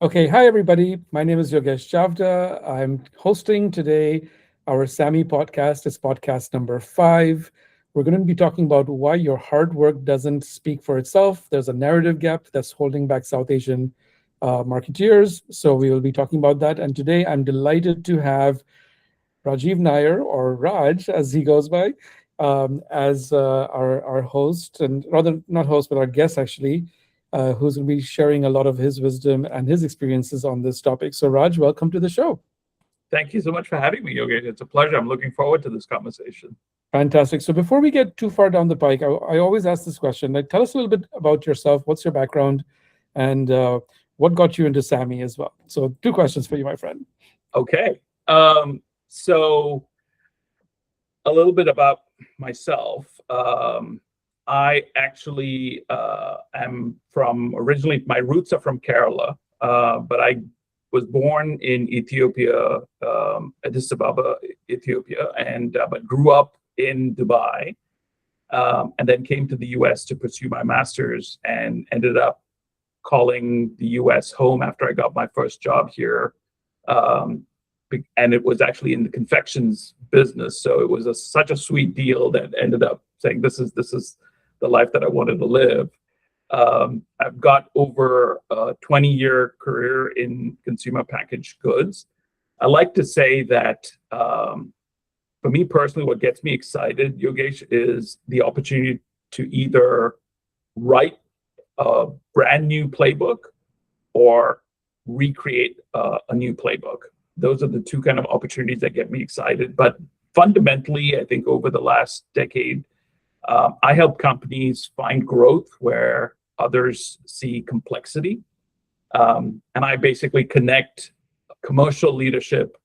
Okay, hi everybody. My name is Yogesh Chavda. I'm hosting today our SAMI podcast. It's podcast number 5. We're going to be talking about why your hard work doesn't speak for itself. There's a narrative gap that's holding back South Asian marketeers. So we will be talking about that. And today I'm delighted to have Rajeev Nair, or Raj as he goes by, as our host, and rather not host, but our guest actually, who's going to be sharing a lot of his wisdom and his experiences on this topic. So, Raj, welcome to the show. Thank you so much for having me, Yogesh. It's a pleasure. I'm looking forward to this conversation. Fantastic. So, before we get too far down the pike, I always ask this question: like, tell us a little bit about yourself. What's your background, and what got you into SAMI as well? So, two questions for you, my friend. Okay. So a little bit about myself. I actually am from originally, my roots are from Kerala, but I was born in Ethiopia, Addis Ababa, Ethiopia, and but grew up in Dubai, and then came to the US to pursue my master's and ended up calling the US home after I got my first job here. Um, and it was actually in the confections business. So it was such a sweet deal that ended up saying, this is the life that I wanted to live. I've got over a 20-year career in consumer packaged goods. I like to say that for me personally, what gets me excited, Yogesh, is the opportunity to either write a brand new playbook or recreate a new playbook. Those are the two kind of opportunities that get me excited. But fundamentally, I think over the last decade, I help companies find growth where others see complexity. And I basically connect commercial leadership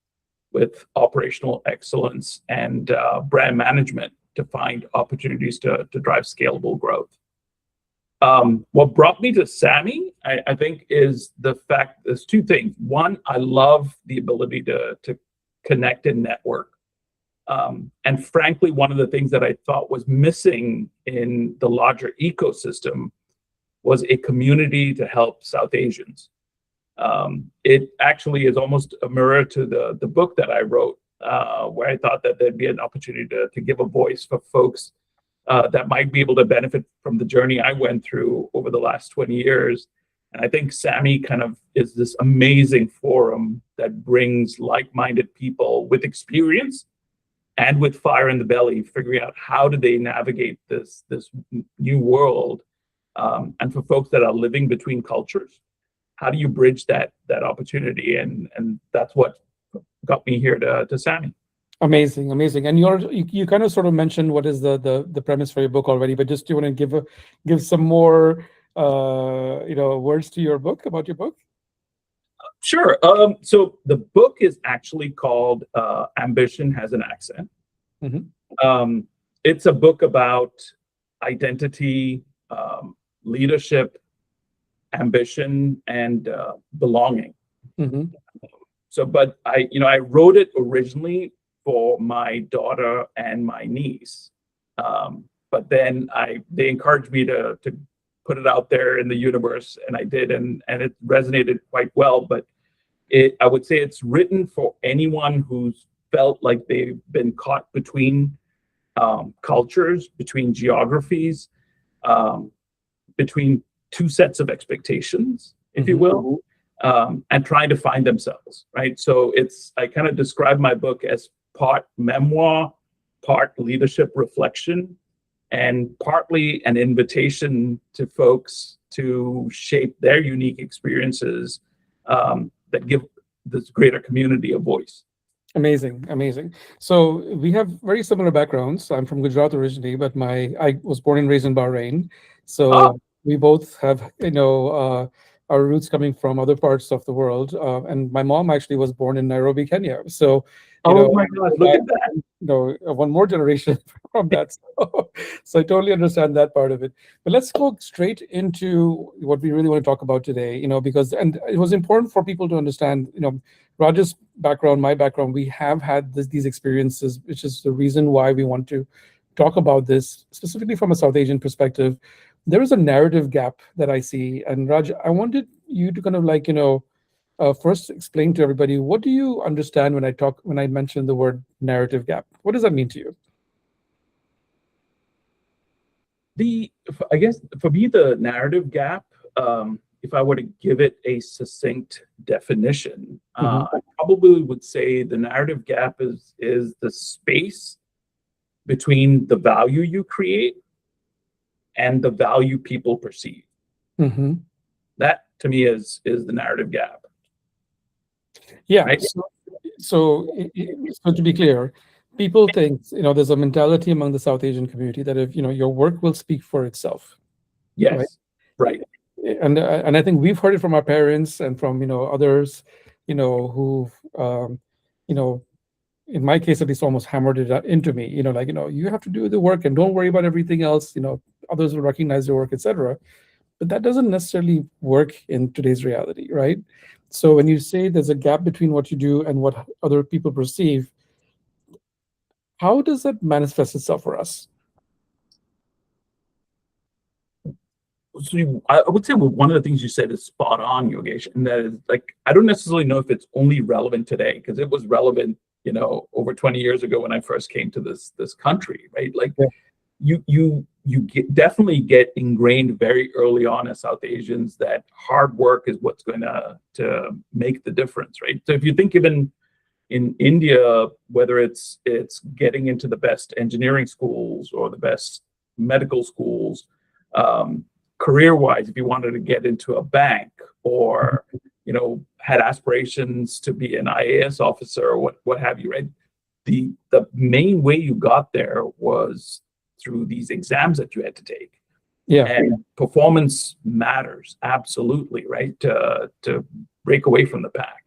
with operational excellence and brand management to find opportunities to drive scalable growth. What brought me to SAMI, I think, is the fact there's two things. One, I love the ability to connect and network. And frankly, one of the things that I thought was missing in the larger ecosystem was a community to help South Asians. It actually is almost a mirror to the book that I wrote, where I thought that there'd be an opportunity to give a voice for folks that might be able to benefit from the journey I went through over the last 20 years. And I think SAMI kind of is this amazing forum that brings like-minded people with experience and with fire in the belly, figuring out how do they navigate this new world. And for folks that are living between cultures, how do you bridge that opportunity? And that's what got me here to SAMI. Amazing, amazing. And you kind of sort of mentioned what is the premise for your book already, but just do you want to give some more words to your book about your book? Sure. So the book is actually called Ambition Has an Accent. Mm-hmm. It's a book about identity, leadership, ambition, and belonging. Mm-hmm. So, but I wrote it originally for my daughter and my niece, but then they encouraged me to put it out there in the universe, and I did, and it resonated quite well. But I would say it's written for anyone who's felt like they've been caught between cultures, between geographies, between two sets of expectations, if you will, and trying to find themselves, right? So I kind of describe my book as part memoir, part leadership reflection, and partly an invitation to folks to shape their unique experiences that give this greater community a voice. Amazing, amazing. So we have very similar backgrounds. I'm from Gujarat originally, but I was born and raised in Bahrain. Oh, So we both have our roots coming from other parts of the world. And my mom actually was born in Nairobi, Kenya. So oh my God, look at that. one more generation from that. So I totally understand that part of it. But let's go straight into what we really want to talk about today, because and it was important for people to understand, Raj's background, my background, we have had these experiences, which is the reason why we want to talk about this, specifically from a South Asian perspective. There is a narrative gap that I see. And Raj, I wanted you to kind of first explain to everybody, what do you understand when I mention the word narrative gap? What does that mean to you? I guess for me, the narrative gap, if I were to give it a succinct definition, Mhm. I probably would say the narrative gap is the space between the value you create and the value people perceive. Mhm. That to me is the narrative gap, Yeah. right? So to be clear, people think, there's a mentality among the South Asian community that if, your work will speak for itself, right? Yes, right. And I think we've heard it from our parents and from, others, who've, you know, in my case at least, almost hammered it into me, like, you have to do the work and don't worry about everything else, others will recognize your work, etc. But that doesn't necessarily work in today's reality, right? So when you say there's a gap between what you do and what other people perceive, how does that manifest itself for us? So I would say one of the things you said is spot on, Yogesh, and that is like I don't necessarily know if it's only relevant today because it was relevant, over 20 years ago when I first came to this country, right? Like Yeah. definitely get ingrained very early on as South Asians that hard work is what's going to make the difference, right? So if you think even in India, whether it's getting into the best engineering schools or the best medical schools, career-wise, if you wanted to get into a bank or had aspirations to be an IAS officer or what have you, right? The main way you got there was through these exams that you had to take. Yeah. And performance matters absolutely, right? To break away from the pack.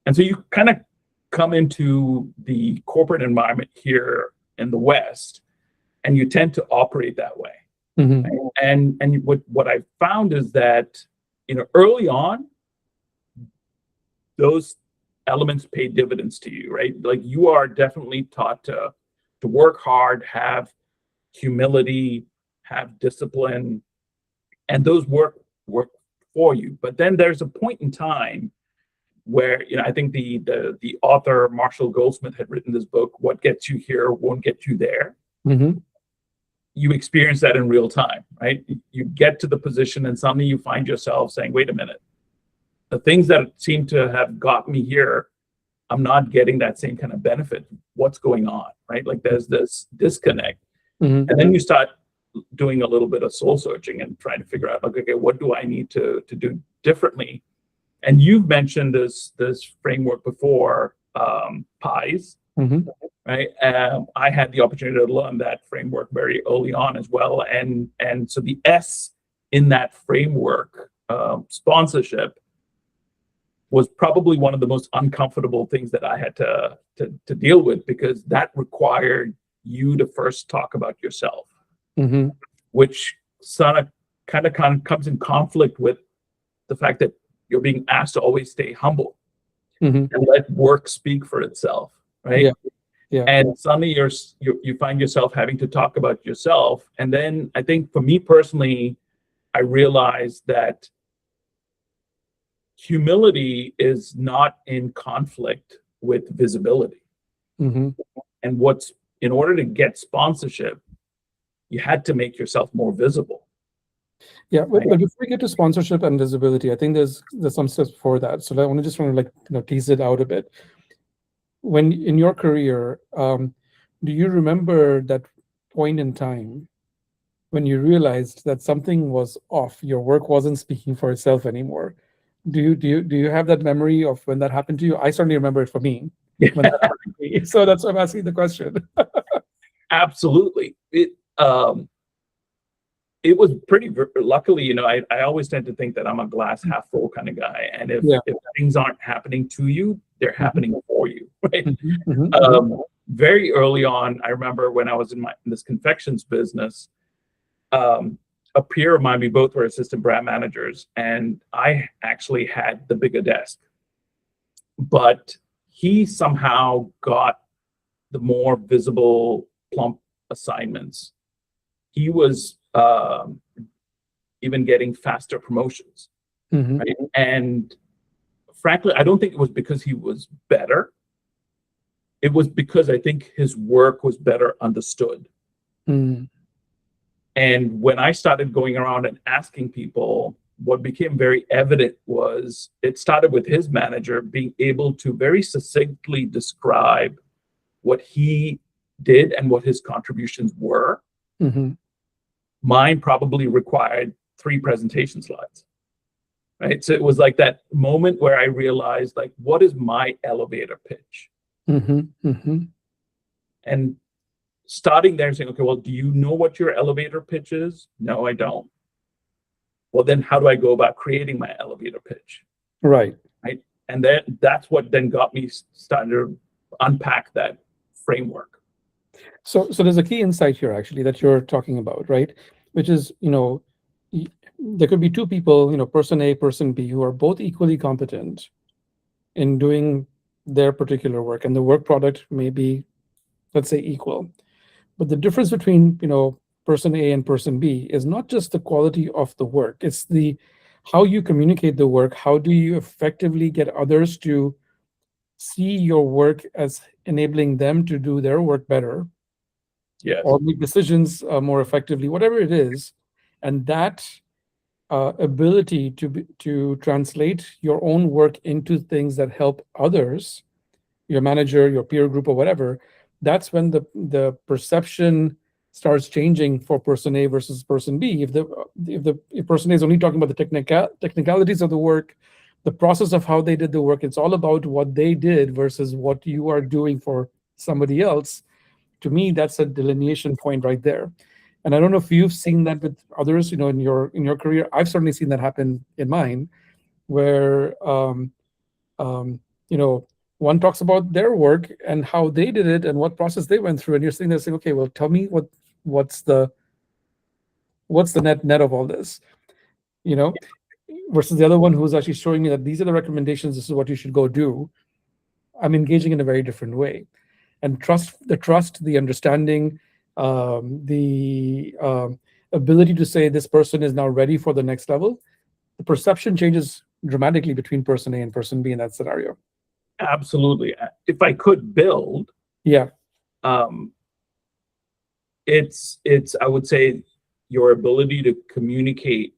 And so you kind of come into the corporate environment here in the West, and you tend to operate that way. Mhm. And what I found is that early on, those elements pay dividends to you, right? Like you are definitely taught to work hard, have humility, have discipline, and those work for you. But then there's a point in time where I think the author Marshall Goldsmith had written this book, What Gets You Here Won't Get You There. Mhm. You experience that in real time, right? You get to the position and suddenly you find yourself saying, wait a minute, the things that seem to have got me here, I'm not getting that same kind of benefit. What's going on, right? Like there's this disconnect. Mhm. And then you start doing a little bit of soul searching and trying to figure out, like, okay, what do I need to do differently? And you've mentioned this framework before, PIES, Mhm. right? I had the opportunity to learn that framework very early on as well, and so the S in that framework, sponsorship, was probably one of the most uncomfortable things that I had to deal with because that required you to first talk about yourself, Mhm. which sort of kind of comes in conflict with the fact that you're being asked to always stay humble Mhm. and let work speak for itself, right? Yeah. Yeah. And suddenly you find yourself having to talk about yourself. And then I think for me personally, I realized that humility is not in conflict with visibility. Mhm. And in order to get sponsorship, you had to make yourself more visible. Yeah, Right? but before we get to sponsorship and visibility, I think there's some steps before that. So I want to just want to like tease it out a bit. When in your career, do you remember that point in time when you realized that something was off? Your work wasn't speaking for itself anymore. Do you have that memory of when that happened to you? I certainly remember it for me when that happened to me. So that's why I'm asking the question. Absolutely. It was pretty luckily, I always tend to think that I'm a glass half full kind of guy. And Yeah. if things aren't happening to you, they're Mhm. happening for you, right? Mhm. Mhm. Mhm. Very early on, I remember when I was in this confections business, a peer of mine, we both were assistant brand managers, and I actually had the bigger desk. But he somehow got the more visible, plump assignments. He was even getting faster promotions, Mhm. right? And frankly, I don't think it was because he was better. It was because I think his work was better understood. Mm. And when I started going around and asking people, what became very evident was it started with his manager being able to very succinctly describe what he did and what his contributions were. Mm-hmm. Mine probably required 3 presentation slides, right? So it was like that moment where I realized, like, what is my elevator pitch? Mm-hmm. Mm-hmm. And starting there and saying, okay, well, do you know what your elevator pitch is? No, I don't. Well, then how do I go about creating my elevator pitch? Right. Right. And then that's what then got me starting to unpack that framework. So there's a key insight here actually that you're talking about, right? Which is, there could be two people, person A, person B, who are both equally competent in doing their particular work, and the work product may be, let's say, equal. But the difference between, person A and person B is not just the quality of the work, it's the how you communicate the work. How do you effectively get others to see your work as enabling them to do their work better, Yes. or make decisions more effectively, whatever it is. And that ability to translate your own work into things that help others, your manager, your peer group, or whatever, that's when the perception starts changing for person A versus person B. If person A is only talking about the technicalities of the work, the process of how they did the work, it's all about what they did versus what you are doing for somebody else. To me, that's a delineation point right there. And I don't know if you've seen that with others, in your career. I've certainly seen that happen in mine, where um, one talks about their work and how they did it and what process they went through, and you're sitting there saying, okay, well, tell me what's the net of all this, you know, versus the other one who's actually showing me that these are the recommendations, this is what you should go do. I'm engaging in a very different way. And the understanding, the ability to say this person is now ready for the next level, the perception changes dramatically between person A and person B in that scenario. Absolutely. If I could build, Yeah. um, it's I would say your ability to communicate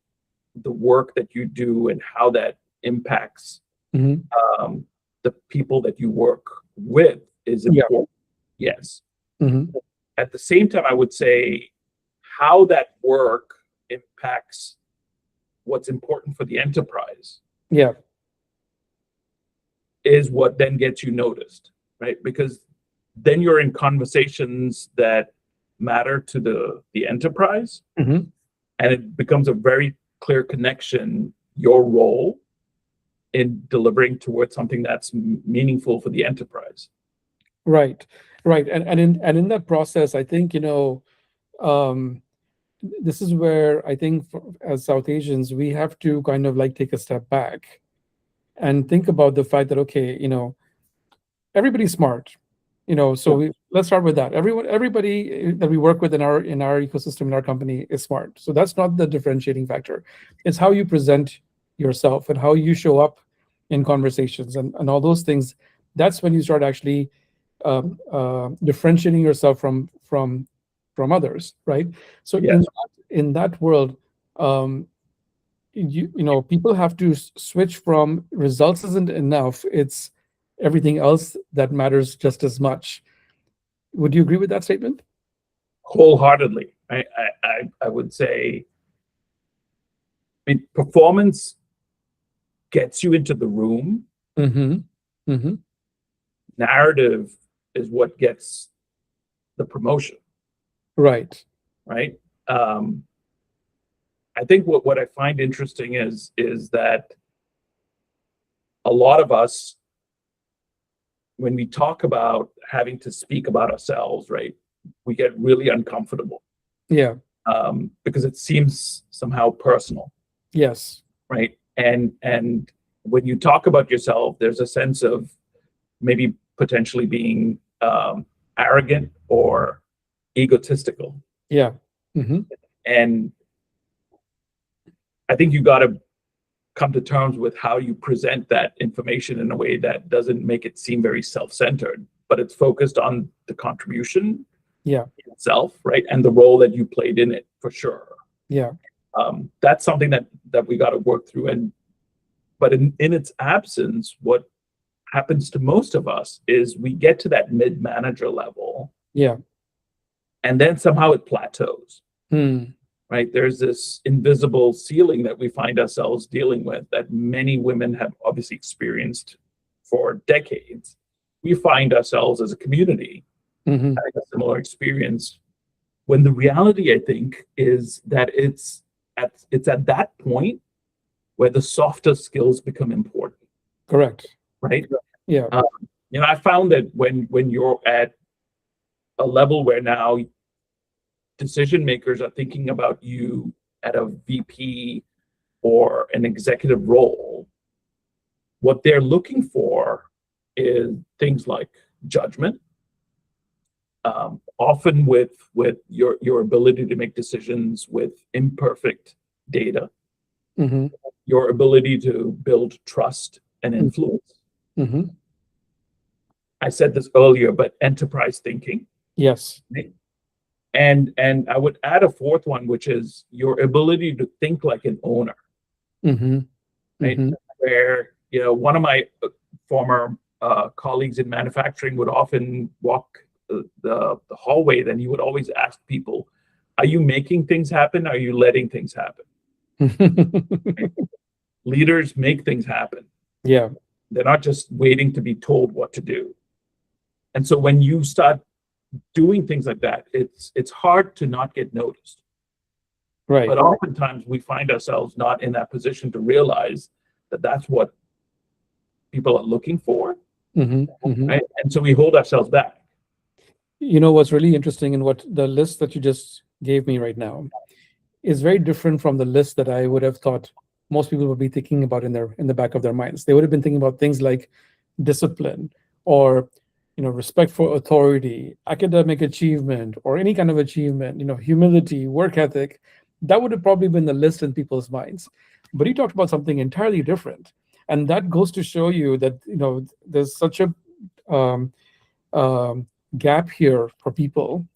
the work that you do and how that impacts Mhm. the people that you work with is Yeah. important. Yes. Mhm. At the same time, I would say how that work impacts what's important for the enterprise Yeah. is what then gets you noticed, right? Because then you're in conversations that matter to the enterprise, Mhm. and it becomes a very clear connection, your role in delivering towards something that's meaningful for the enterprise. Right. Right. And in that process, I think, um, this is where I think as South Asians, we have to kind of like take a step back and think about the fact that, okay, everybody's smart, so let's start with that. Everybody that we work with in our ecosystem, in our company, is smart. So that's not the differentiating factor. It's how you present yourself and how you show up in conversations and all those things. That's when you start actually differentiating yourself from others, right? So Yes. in that world, um, people have to switch from results isn't enough, it's everything else that matters just as much. Would you agree with that statement? Wholeheartedly. I would say, I mean, performance gets you into the room. Mm-hmm. Mm-hmm. Narrative is what gets the promotion, Right. right? Um, I think what I find interesting is that a lot of us, when we talk about having to speak about ourselves, right, we get really uncomfortable Yeah. because it seems somehow personal, Yes. right? And when you talk about yourself, there's a sense of maybe potentially being arrogant or egotistical, Yeah. Mm-hmm. and I think you got to come to terms with how you present that information in a way that doesn't make it seem very self-centered, but it's focused on the contribution Yeah. itself, right? And the role that you played in it, for sure. Yeah. That's something that we got to work through. But in its absence, what happens to most of us is we get to that mid-manager level, Yeah. and then somehow it plateaus. Right? There's this invisible ceiling that we find ourselves dealing with that many women have obviously experienced for decades. We find ourselves as a community having a similar experience, when the reality, I think, is that it's at that point where the softer skills become important. Correct. Right? Yeah. I found that when you're at a level where now decision makers are thinking about you at a VP or an executive role, what they're looking for is things like judgment, often with your ability to make decisions with imperfect data, your ability to build trust and influence. I said this earlier, but enterprise thinking. Yes. Right? And I would add a fourth one, which is your ability to think like an owner. Right? Where, one of my former colleagues in manufacturing would often walk the hallway, then he would always ask people, are you making things happen? Are you letting things happen? Right? Leaders make things happen. Yeah. They're not just waiting to be told what to do. And so when you start doing things like that, it's hard to not get noticed. Right. But oftentimes we find ourselves not in that position to realize that that's what people are looking for. Right? And so we hold ourselves back. What's really interesting in what the list that you just gave me right now is very different from the list that I would have thought most people would be thinking about in the back of their minds. They would have been thinking about things like discipline or respect for authority, academic achievement, or any kind of achievement, humility, work ethic. That would have probably been the list in people's minds. But he talked about something entirely different. And that goes to show you that, there's such a gap here for people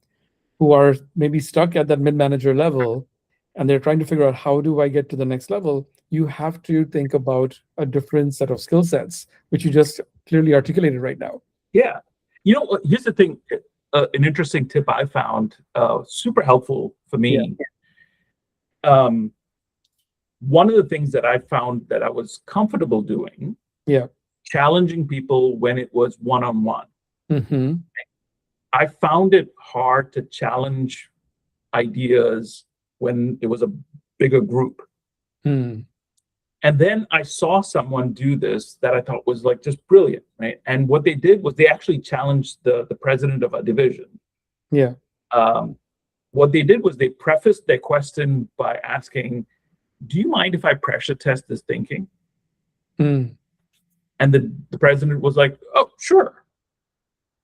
who are maybe stuck at that mid-manager level and they're trying to figure out, how do I get to the next level? You have to think about a different set of skill sets, which you just clearly articulated right now. Yeah. Here's the thing, an interesting tip I found, super helpful for me. Yeah. One of the things that I found that I was comfortable doing, challenging people when it was one-on-one. I found it hard to challenge ideas when it was a bigger group. And then I saw someone do this that I thought was like just brilliant, right? And what they did was they actually challenged the president of a division. Yeah. What they did was they prefaced their question by asking, do you mind if I pressure test this thinking? And the president was like, oh, sure.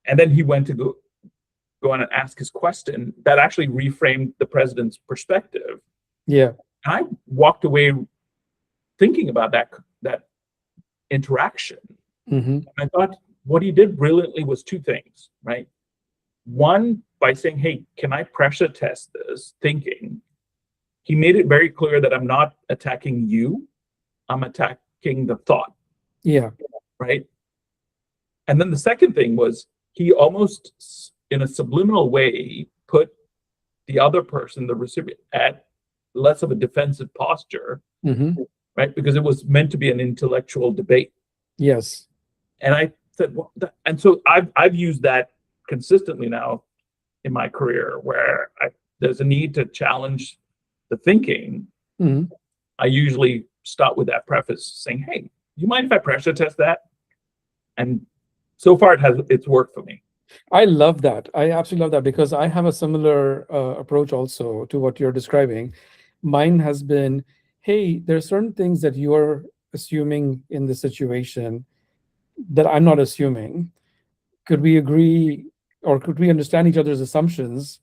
And then he went to go on and ask his question that actually reframed the president's perspective. Yeah. I walked away thinking about that interaction. And I thought what he did brilliantly was two things, right? One, by saying, hey, can I pressure test this thinking? He made it very clear that I'm not attacking you, I'm attacking the thought. Yeah. Right? And then the second thing was he almost, in a subliminal way, put the other person, the recipient, at less of a defensive posture, right? Because it was meant to be an intellectual debate. Yes. And I said, well, and so I've used that consistently now in my career, where there's a need to challenge the thinking. I usually start with that preface saying, hey, you mind if I pressure test that? And so far it's worked for me. I love that. I absolutely love that, because I have a similar approach also to what you're describing. Mine has been, hey, there are certain things that you're assuming in the situation that I'm not assuming. Could we agree, or could we understand each other's assumptions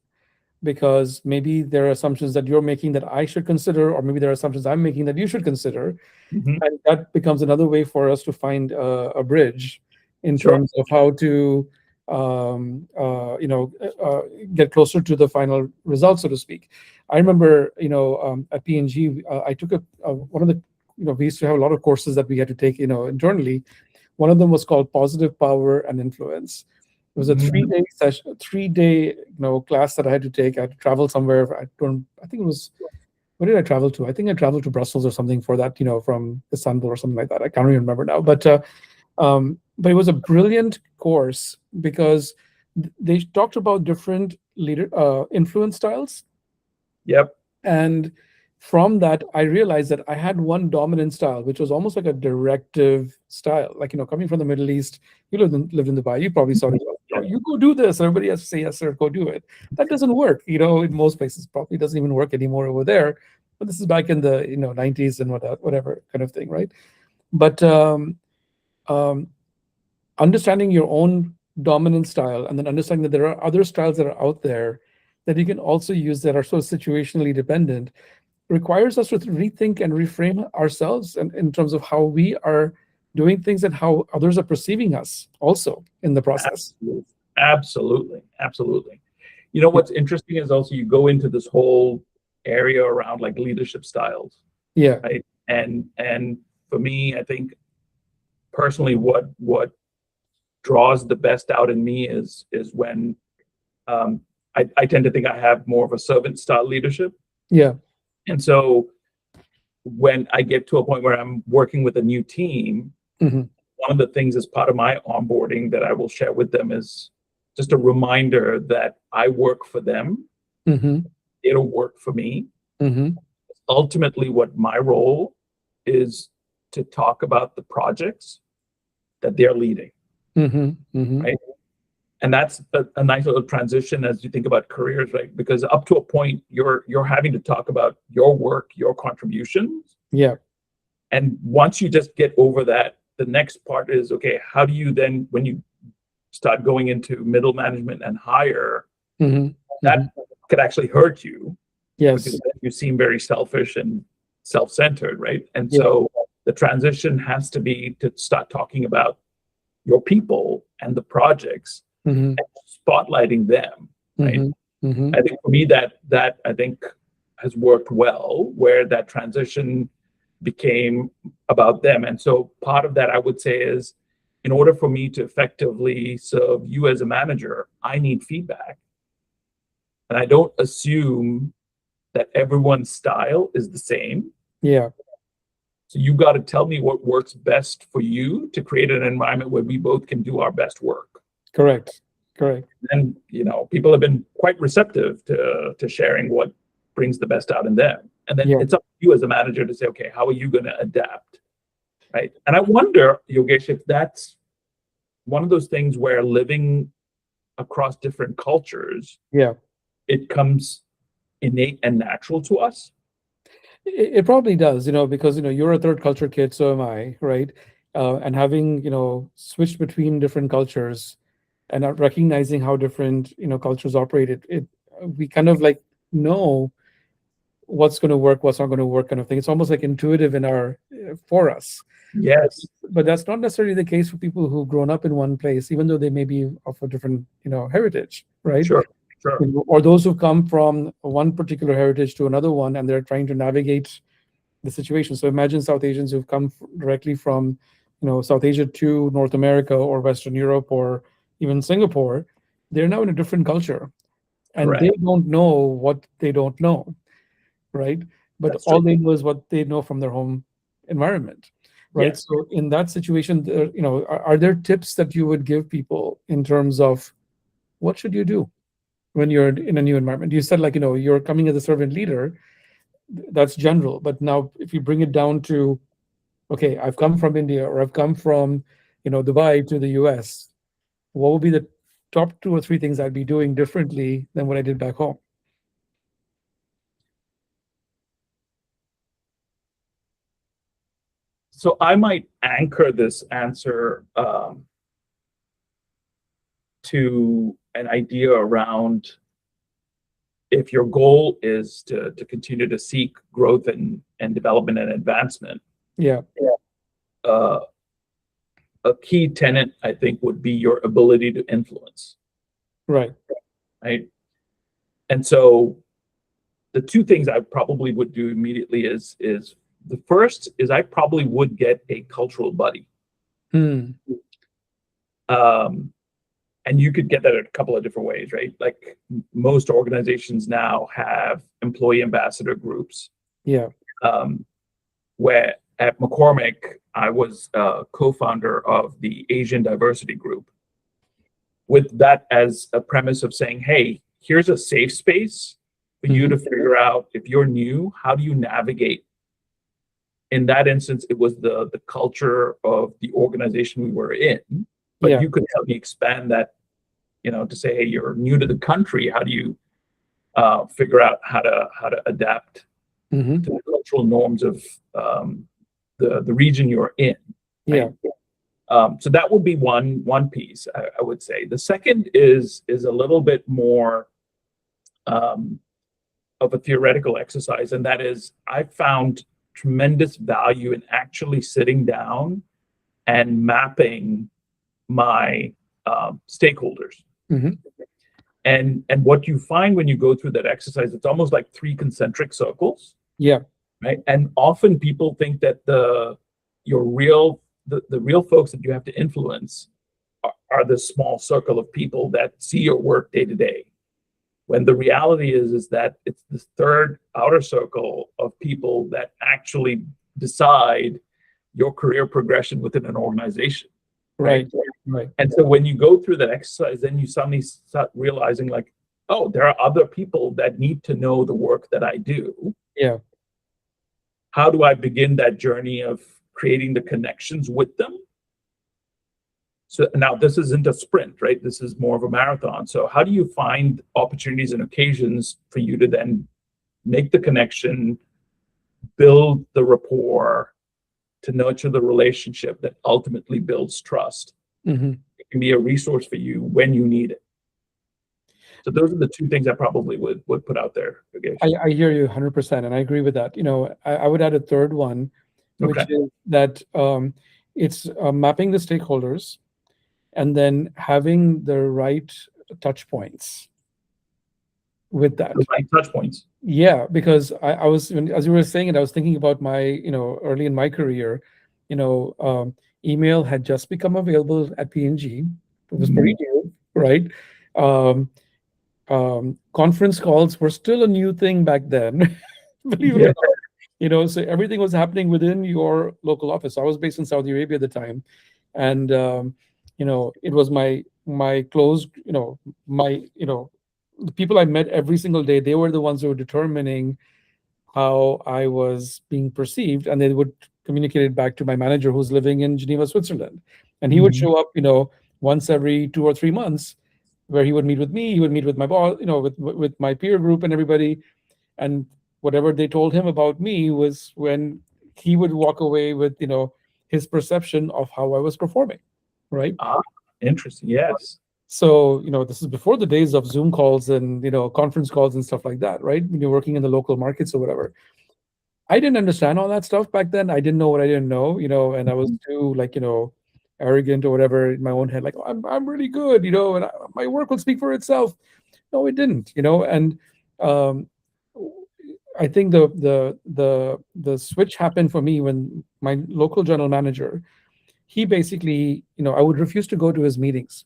because maybe there are assumptions that you're making that I should consider, or maybe there are assumptions I'm making that you should consider. Mhm. And that becomes another way for us to find a bridge in Sure. terms of how to um, uh, you know uh, get closer to the final result, so to speak. I remember, at P&G, I took one of the, we used to have a lot of courses that we had to take, internally. One of them was called Positive Power and Influence. It was a Mhm. 3 day session, 3 day, class that I had to take. I had to travel somewhere. I think it was, where did I travel to? I think I traveled to Brussels or something for that, from Istanbul or something like that. I can't even remember now. But it was a brilliant course because they talked about different influence styles. Yep. And from that, I realized that I had one dominant style, which was almost like a directive style. Like, coming from the Middle East, you lived in Dubai, you probably saw it. Yeah. You go do this. Everybody has to say yes, sir, go do it. That doesn't work, in most places. Probably doesn't even work anymore over there. But this is back in the 90s and whatever kind of thing, right? But um, understanding your own dominant style, and then understanding that there are other styles that are out there that you can also use that are so situationally dependent, requires us to rethink and reframe ourselves, and in terms of how we are doing things and how others are perceiving us also in the process. Absolutely. Absolutely. Absolutely. You know, what's interesting is also you go into this whole area around like leadership styles, Yeah. right? And for me, I think personally, what draws the best out in me is when um, I tend to think I have more of a servant style leadership. Yeah. And so when I get to a point where I'm working with a new team, Hmm. one of the things as part of my onboarding that I will share with them is just a reminder that I work for them, Hmm. they don't work for me. Hmm. Ultimately, what my role is to talk about the projects that they're leading, Hmm. Hmm. right? And that's a nice little transition as you think about careers, right? Because up to a point, you're having to talk about your work, your contributions, Yeah. and once you just get over that, the next part is okay. How do you then, when you start going into middle management and higher, Hmm. Hmm. that could actually hurt you because Yes. then you seem very selfish and self-centered, right? And Yeah. so the transition has to be to start talking about your people and the projects Hmm. and spotlighting them, right? Hmm. Hmm. I think for me that I think has worked well, where that transition became about them. And so part of that I would say is, in order for me to effectively serve you as a manager, I need feedback. And I don't assume that everyone's style is the same. Yeah. So you got to tell me what works best for you to create an environment where we both can do our best work. Correct. Correct. And people have been quite receptive to sharing what brings the best out in them. And then Yeah. it's up to you as a manager to say, okay, how are you going to adapt? Right. And I wonder, Yogesh, if that's one of those things where living across different cultures, Yeah. it comes innate and natural to us. It probably does, because you're a third culture kid, so am I, right? And having switched between different cultures, and not recognizing how different cultures operate, it we kind of like know what's going to work, what's not going to work, kind of thing. It's almost like intuitive in our for us. But, Yes, but that's not necessarily the case for people who've grown up in one place, even though they may be of a different heritage, right? sure, sure. Or those who come from one particular heritage to another one, and they're trying to navigate the situation. So imagine South Asians who've come directly from, South Asia to North America or Western Europe or even Singapore. They're now in a different culture, and they Correct. don't know what they don't know, right? But That's true. all they know is what they know from their home environment, right? Yes. So in that situation, are there tips that you would give people in terms of what should you do when you're in a new environment? You said, like, you're coming as a servant leader. That's general, but now if you bring it down to, okay, I've come from India, or I've come from, Dubai to the US, what would be the top two or three things I'd be doing differently than what I did back home? So I might anchor this answer to an idea around if your goal is to continue to seek growth and development and advancement, Yeah. uh, a key tenet, I think, would be your ability to influence, Right. right? And so the two things I probably would do immediately is the first is I probably would get a cultural buddy. Hmm. And you could get that a couple of different ways, right? Like most organizations now have employee ambassador groups. Yeah. Where at McCormick, I was a co-founder of the Asian Diversity Group, with that as a premise of saying, hey, here's a safe space for you to figure out, if you're new, how do you navigate? In that instance, it was the culture of the organization we were in, but Yeah. you could help me expand that, to say, hey, you're new to the country. How do you figure out how to adapt to the cultural norms of the region you're in? Yeah. Right? So that would be one piece, I would say. The second is a little bit more of a theoretical exercise, and that is, I found tremendous value in actually sitting down and mapping my stakeholders. And what you find when you go through that exercise, it's almost like three concentric circles. Yeah. Right. And often people think that the real folks that you have to influence are the small circle of people that see your work day to day. When the reality is that it's this third outer circle of people that actually decide your career progression within an organization. Right. Right. And so when you go through that exercise, then you suddenly start realizing, like, oh, there are other people that need to know the work that I do. Yeah. How do I begin that journey of creating the connections with them? So now this isn't a sprint, right? This is more of a marathon. So how do you find opportunities and occasions for you to then make the connection, build the rapport, to nurture the relationship that ultimately builds trust? It can be a resource for you when you need it. So those are the two things I probably would put out there, Yogesh. I hear you 100%, and I agree with that. I would add a third one, which is that it's mapping the stakeholders and then having the right touch points with that. The right touch points. Yeah, because I was, as you were saying it, I was thinking about my, early in my career, email had just become available at P&G. It was pretty new, right? Conference calls were still a new thing back then, believe it or not. So everything was happening within your local office. I was based in Saudi Arabia at the time, and it was my close, the people I met every single day. They were the ones who were determining how I was being perceived, and they would communicate it back to my manager, who's living in Geneva, Switzerland, and he would show up, once every 2 or 3 months, where he would meet with me, he would meet with my boss, with my peer group and everybody. And whatever they told him about me was when he would walk away with, his perception of how I was performing, right? Interesting. Yes. So, this is before the days of Zoom calls and, conference calls and stuff like that, right? When you're working in the local markets or whatever. I didn't understand all that stuff back then. I didn't know what I didn't know, and I was too, arrogant or whatever in my own head, like, oh, I'm really good, and my work will speak for itself. No, it didn't, and I think the switch happened for me when my local general manager, he basically, I would refuse to go to his meetings.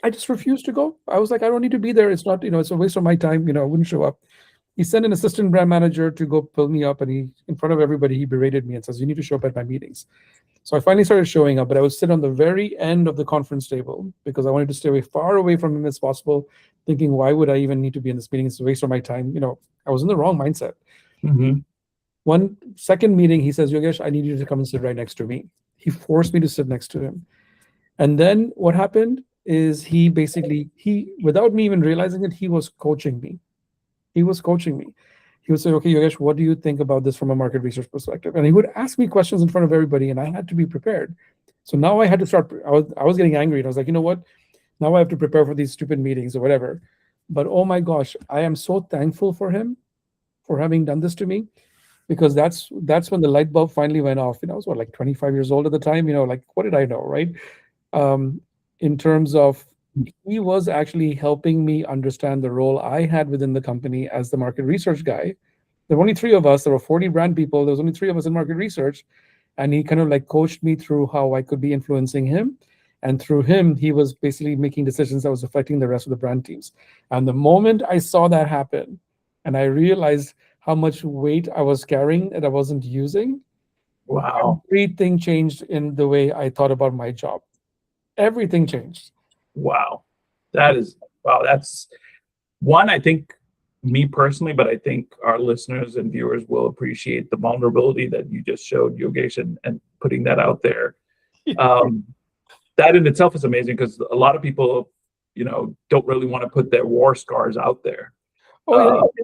I just refused to go. I was like, I don't need to be there. It's not, it's a waste of my time. I wouldn't show up. He sent an assistant brand manager to go pull me up, and in front of everybody, he berated me and says, you need to show up at my meetings. So I finally started showing up, but I would sit on the very end of the conference table because I wanted to stay far away from him as possible, thinking, why would I even need to be in this meeting? It's a waste of my time. I was in the wrong mindset. One second meeting, he says, Yogesh, I need you to come and sit right next to me. He forced me to sit next to him. And then what happened is he without me even realizing it, he was coaching me. He was coaching me. He would say, okay, Yogesh, what do you think about this from a market research perspective? And he would ask me questions in front of everybody, and I had to be prepared. So now I had to start, I was getting angry, and I was like, you know what? Now I have to prepare for these stupid meetings or whatever. But oh my gosh, I am so thankful for him for having done this to me, because that's when the light bulb finally went off. I was what, like 25 years old at the time. Like, what did I know, right? Um, in terms of, he was actually helping me understand the role I had within the company as the market research guy. There were only three of us. There were 40 brand people. There was only three of us in market research, and he kind of like coached me through how I could be influencing him. And through him, he was basically making decisions that was affecting the rest of the brand teams. And the moment I saw that happen, and I realized how much weight I was carrying that I wasn't using, Wow. everything changed in the way I thought about my job. Everything changed. Wow. Wow. That's one, I think, me personally, but I think our listeners and viewers will appreciate the vulnerability that you just showed, Yogesh, and putting that out there. Um, that in itself is amazing, because a lot of people, don't really want to put their war scars out there. Oh yeah,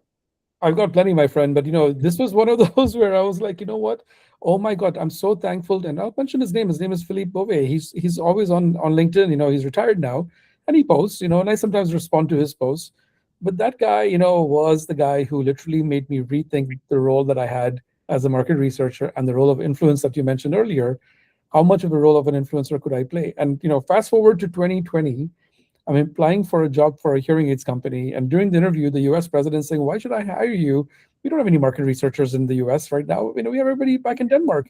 I've got plenty, my friend. But this was one of those where I was like, you know what? Oh my God, I'm so thankful. And I'll mention his name. His name is Philippe Beauvais. He's always on LinkedIn. He's retired now, and he posts. And I sometimes respond to his posts. But that guy, was the guy who literally made me rethink the role that I had as a market researcher and the role of influence that you mentioned earlier. How much of a role of an influencer could I play? And fast forward to 2020. I'm applying for a job for a hearing aids company. And during the interview, the US president saying, "Why should I hire you? We don't have any market researchers in the US right now. We have everybody back in Denmark.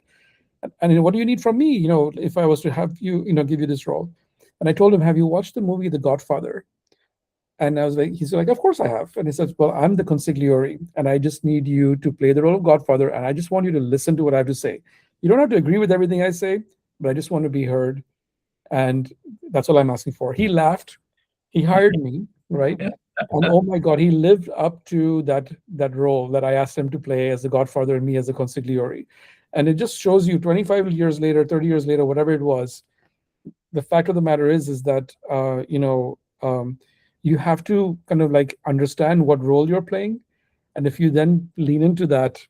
And what do you need from me, if I was to have you, give you this role?" And I told him, "Have you watched the movie The Godfather?" And I was like, he's like, "Of course I have." And he says, "Well, I'm the consigliere, and I just need you to play the role of Godfather. And I just want you to listen to what I have to say. You don't have to agree with everything I say, but I just want to be heard. And that's all I'm asking for." He laughed. He hired me, right? Yeah. And oh my God, he lived up to that role that I asked him to play as the Godfather and me as the consigliere. And it just shows you 25 years later, 30 years later, whatever it was, the fact of the matter is that you have to kind of like understand what role you're playing. And if you then lean into that,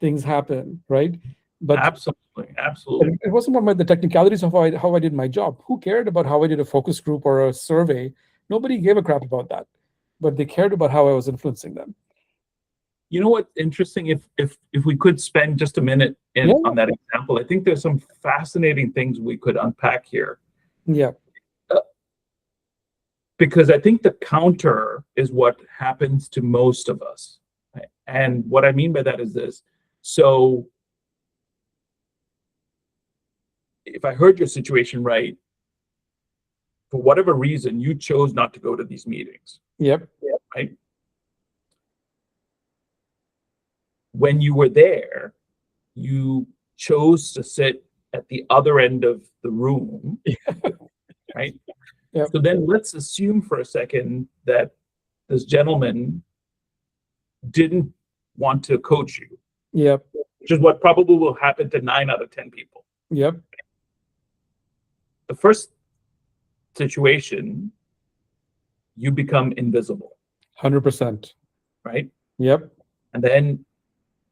things happen, right? But Absolutely. Absolutely. it wasn't about the technicalities of how I did my job. Who cared about how I did a focus group or a survey? Nobody gave a crap about that, but they cared about how I was influencing them. You know what's interesting? If we could spend just a minute on that example, I think there's some fascinating things we could unpack here. Yeah. Because I think the counter is what happens to most of us. Right? And what I mean by that is this. So if I heard your situation right, for whatever reason, you chose not to go to these meetings. Yep. Right? When you were there, you chose to sit at the other end of the room, right? Yep. So then let's assume for a second that this gentleman didn't want to coach you. Yep. Which is what probably will happen to 9 out of 10 people. Yep. The first situation, you become invisible. 100%. Right? Yep. And then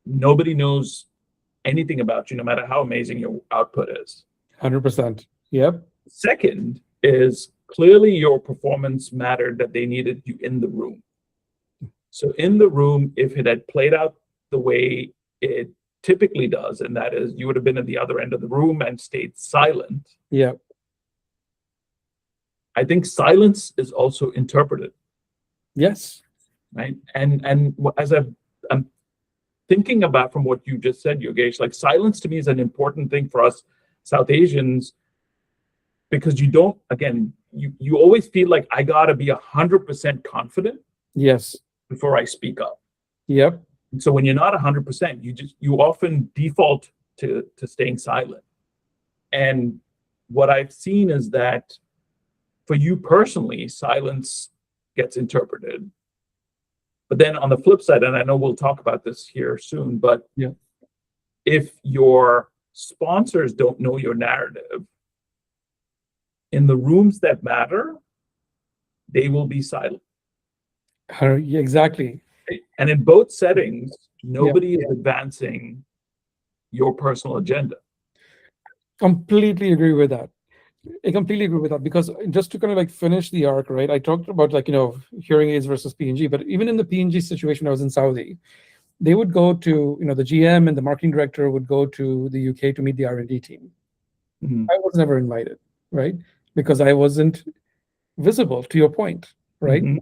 nobody knows anything about you, no matter how amazing your output is. 100%. Yep. Second is clearly your performance mattered, that they needed you in the room. So in the room, if it had played out the way it typically does, and that is you would have been at the other end of the room and stayed silent. Yep. I think silence is also interpreted. Yes. Right. And as I'm thinking about from what you just said, Yogesh, like silence to me is an important thing for us South Asians, because you don't, again, you always feel like I gotta be 100% confident. Yes. Before I speak up. Yep. And so when you're not 100%, you often default to staying silent. And what I've seen is that for you personally, silence gets interpreted. But then on the flip side, and I know we'll talk about this here soon, but if your sponsors don't know your narrative, in the rooms that matter, they will be silent. Exactly. And in both settings, nobody is advancing your personal agenda. Completely agree with that. I completely agree with that, because just to kind of like finish the arc, right? I talked about like, hearing aids versus P&G, but even in the P&G situation, I was in Saudi. They would go to, the GM and the marketing director would go to the UK to meet the R&D team. Mhm. I was never invited, right? Because I wasn't visible, to your point, right? Mhm.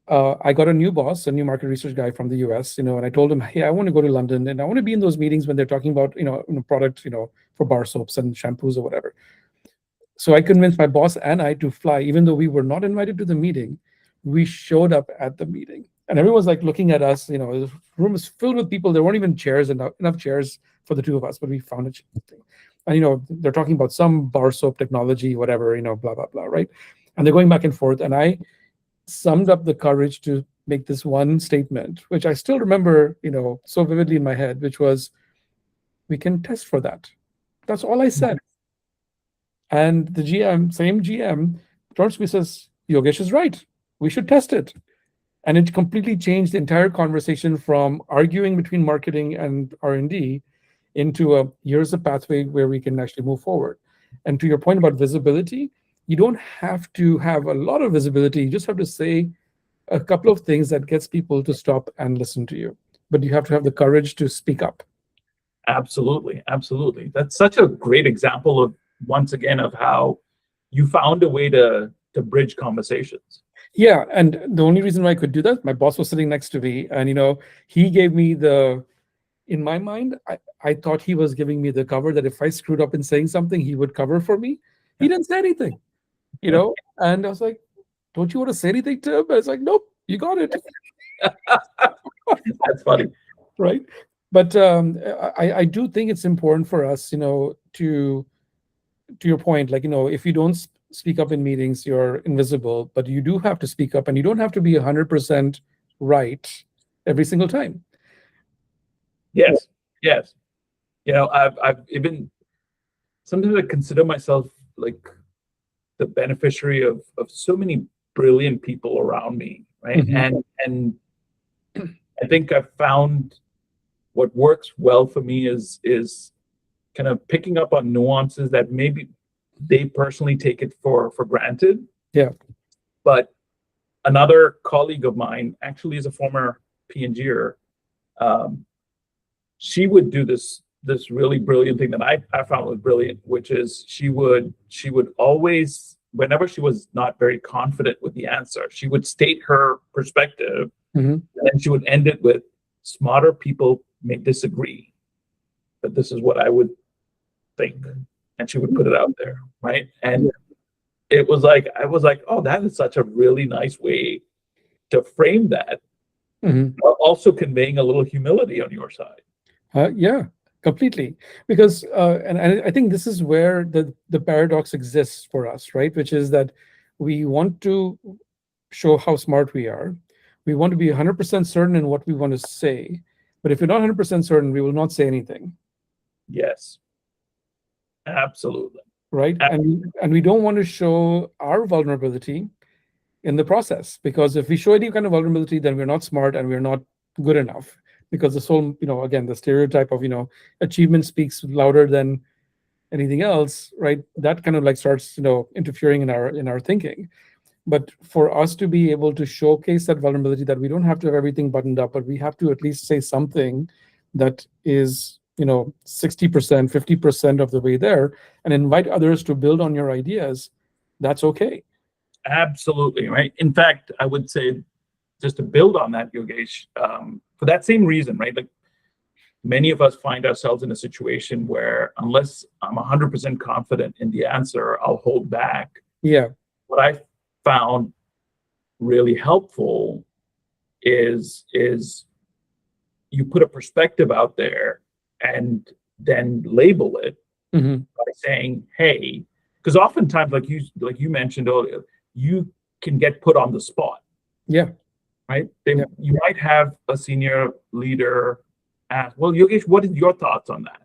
I got a new boss, a new market research guy from the US, and I told him, hey, I want to go to London and I want to be in those meetings when they're talking about, product, for bar soaps and shampoos or whatever. So I convinced my boss and I to fly, even though we were not invited to the meeting. We showed up at the meeting, and everyone's like looking at us. The room is filled with people. There weren't even chairs, enough chairs for the two of us, but we found a thing. And they're talking about some bar soap technology, whatever, blah blah blah, right? And they're going back and forth, and I summed up the courage to make this one statement, which I still remember, so vividly in my head, which was, "We can test for that." That's all I said. And the GM, same GM, turns to me and says, Yogesh is right. We should test it. And it completely changed the entire conversation from arguing between marketing and R&D into here's a pathway where we can actually move forward. And to your point about visibility, you don't have to have a lot of visibility. You just have to say a couple of things that gets people to stop and listen to you. But you have to have the courage to speak up. Absolutely, absolutely. That's such a great example of, once again, of how you found a way to bridge conversations. Yeah, and the only reason why I could do that, my boss was sitting next to me, and he gave me in my mind, I thought he was giving me the cover that if I screwed up in saying something, he would cover for me. He didn't say anything, and I was like, "Don't you want to say anything to him?" I was like, "Nope, you got it." That's funny. Right. But I do think it's important for us, to your point, like, if you don't speak up in meetings, you're invisible, but you do have to speak up, and you don't have to be 100% right every single time. Yes, yes. I've even sometimes I consider myself like the beneficiary of so many brilliant people around me, right? Mhm. And I think I've found what works well for me is kind of picking up on nuances that maybe they personally take it for granted. Yeah. But another colleague of mine actually is a former P&Ger. She would do this really brilliant thing that I found was brilliant, which is she would always, whenever she was not very confident with the answer, she would state her perspective, Mhm. and she would end it with, smarter people may disagree, but this is what I would think. And she would put it out there, right? And it was like, I was like, oh, that is such a really nice way to frame that, Mhm. while also conveying a little humility on your side. Yeah, completely. Because and I think this is where the paradox exists for us, right? Which is that we want to show how smart we are. We want to be 100% certain in what we want to say. But if you're not 100% certain, we will not say anything, Yes, absolutely. right? And we don't want to show our vulnerability in the process, because if we show any kind of vulnerability, then we're not smart and we're not good enough. Because this whole, again, the stereotype of, achievement speaks louder than anything else, right? That kind of like starts, interfering in our thinking. But for us to be able to showcase that vulnerability, that we don't have to have everything buttoned up, but we have to at least say something that is, 60%, 50% of the way there, and invite others to build on your ideas, that's okay. Absolutely, right? In fact, I would say, just to build on that, Yogesh, for that same reason, right? Like, many of us find ourselves in a situation where, unless I'm 100% confident in the answer, I'll hold back. Yeah. What I found really helpful is you put a perspective out there and then label it Mhm. by saying, hey, because oftentimes, like you mentioned earlier, you can get put on the spot, Yeah. right? Yeah. You might have a senior leader ask, well, Yogesh, what is your thoughts on that?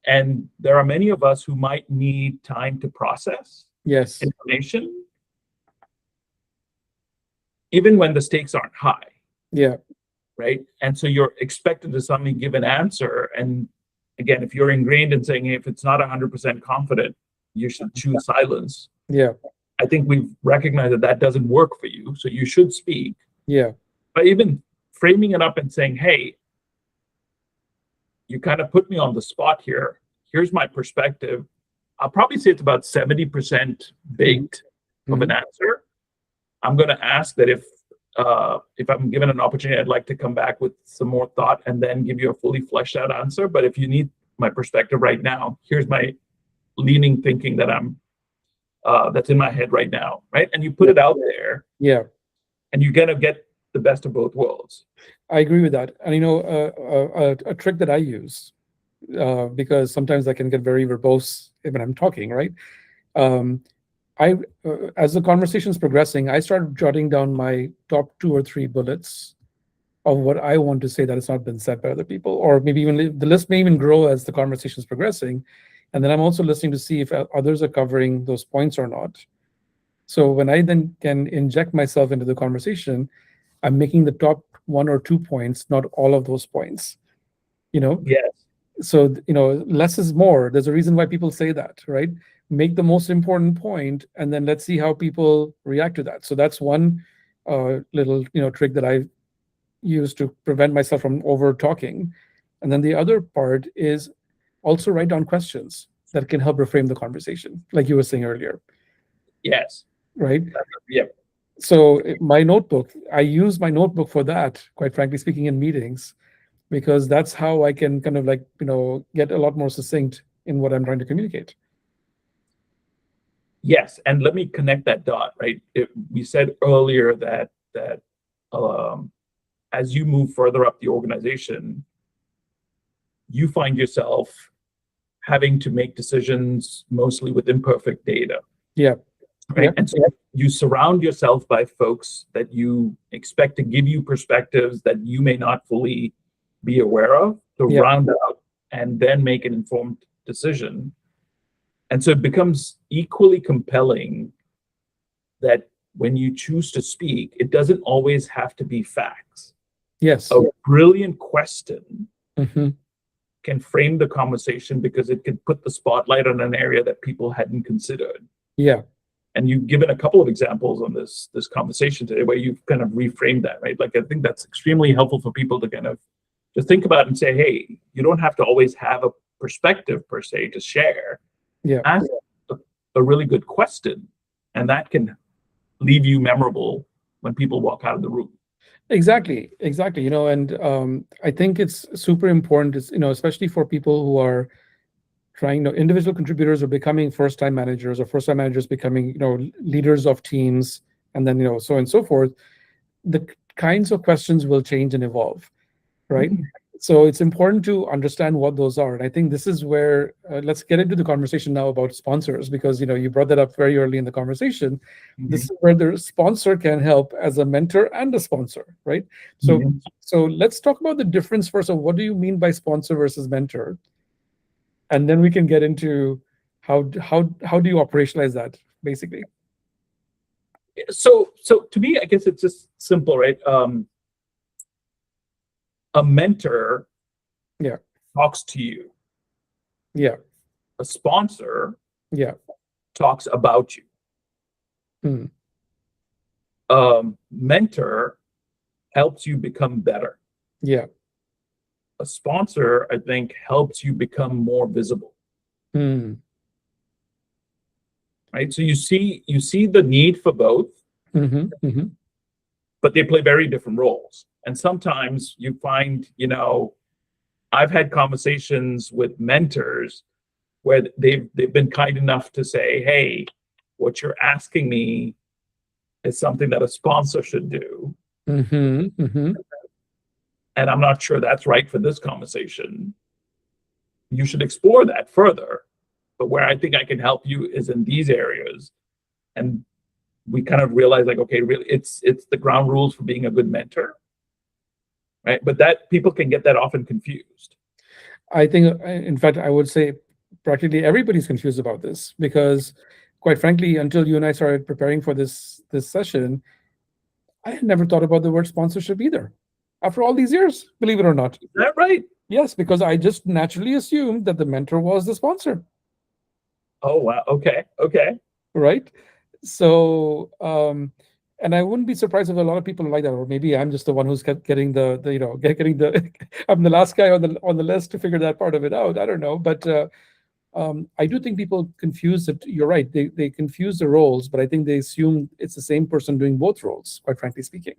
And there are many of us who might need time to process Yes. information, even when the stakes aren't high, Yeah. right? And so you're expected to suddenly give an answer. And again, if you're ingrained in saying, hey, if it's not 100% confident, you should choose silence. Yeah. I think we've recognized that that doesn't work for you, so you should speak. Yeah. But even framing it up and saying, hey, you kind of put me on the spot here. Here's my perspective. I'll probably say it's about 70% baked of an answer. I'm going to ask that if I'm given an opportunity, I'd like to come back with some more thought and then give you a fully fleshed out answer. But if you need my perspective right now, here's my leaning thinking that that's in my head right now, right? And you put it out there. Yeah. And you're gonna get the best of both worlds. I agree with that. And a trick that I use, because sometimes I can get very verbose when I'm talking, right? As the conversation's progressing, I start jotting down my top 2 or 3 bullets of what I want to say that has not been said by other people, or maybe even the list may even grow as the conversation's progressing. And then I'm also listening to see if others are covering those points or not. So when I then can inject myself into the conversation, I'm making the top 1 or 2 points, not all of those points. Yes. So less is more. There's a reason why people say that, right? Make the most important point, and then let's see how people react to that. So that's one little trick that I use to prevent myself from over talking. And then the other part is also write down questions that can help reframe the conversation, like you were saying earlier. Yes. Right? Yeah. So my notebook, I use my notebook for that, quite frankly speaking, in meetings, because that's how I can kind of get a lot more succinct in what I'm trying to communicate. Yes, and let me connect that dot, right? We said earlier that as you move further up the organization, you find yourself having to make decisions mostly with imperfect data. Yeah. Right. Yeah. And so you surround yourself by folks that you expect to give you perspectives that you may not fully be aware of to round out and then make an informed decision. And so it becomes equally compelling that when you choose to speak, it doesn't always have to be facts. Yes. A brilliant question Mm-hmm. can frame the conversation because it can put the spotlight on an area that people hadn't considered. Yeah. And you've given a couple of examples on this conversation today where you've kind of reframed that, right? Like, I think that's extremely helpful for people to kind of just think about and say, hey, you don't have to always have a perspective per se to share. Yeah. Ask a really good question, and that can leave you memorable when people walk out of the room. Exactly. And I think it's super important, especially for people who are trying, individual contributors are becoming first-time managers, or first-time managers becoming, leaders of teams, and then, so on and so forth. The kinds of questions will change and evolve, right? Mm-hmm. So it's important to understand what those are. And I think this is where, let's get into the conversation now about sponsors, because, you brought that up very early in the conversation. Mm-hmm. This is where the sponsor can help as a mentor and a sponsor, right? So, mm-hmm. So let's talk about the difference first of what do you mean by sponsor versus mentor? And then we can get into how do you operationalize that, basically. So to me, I guess it's just simple, right? A mentor talks to you. Yeah. A sponsor talks about you. Mentor helps you become better. Yeah. A sponsor, I think, helps you become more visible. Right? So you see the need for both, but they play very different roles. And sometimes you find, I've had conversations with mentors where they've been kind enough to say, hey, what you're asking me is something that a sponsor should do. And I'm not sure that's right for this conversation. You should explore that further. But where I think I can help you is in these areas. And we kind of realize, like, okay, really, it's the ground rules for being a good mentor, right? But that people can get that often confused. I think, in fact, I would say practically everybody's confused about this, because quite frankly, until you and I started preparing for this session, I had never thought about the word sponsorship either. After all these years, believe it or not. Is that right? Yes, because I just naturally assumed that the mentor was the sponsor. Oh, wow. Okay. Okay. right? So, and I wouldn't be surprised if a lot of people are like that, or maybe I'm just the one who's getting the getting the I'm the last guy on the list to figure that part of it out. I don't know, but I do think people confuse it. You're right; they confuse the roles, but I think they assume it's the same person doing both roles. Quite frankly speaking,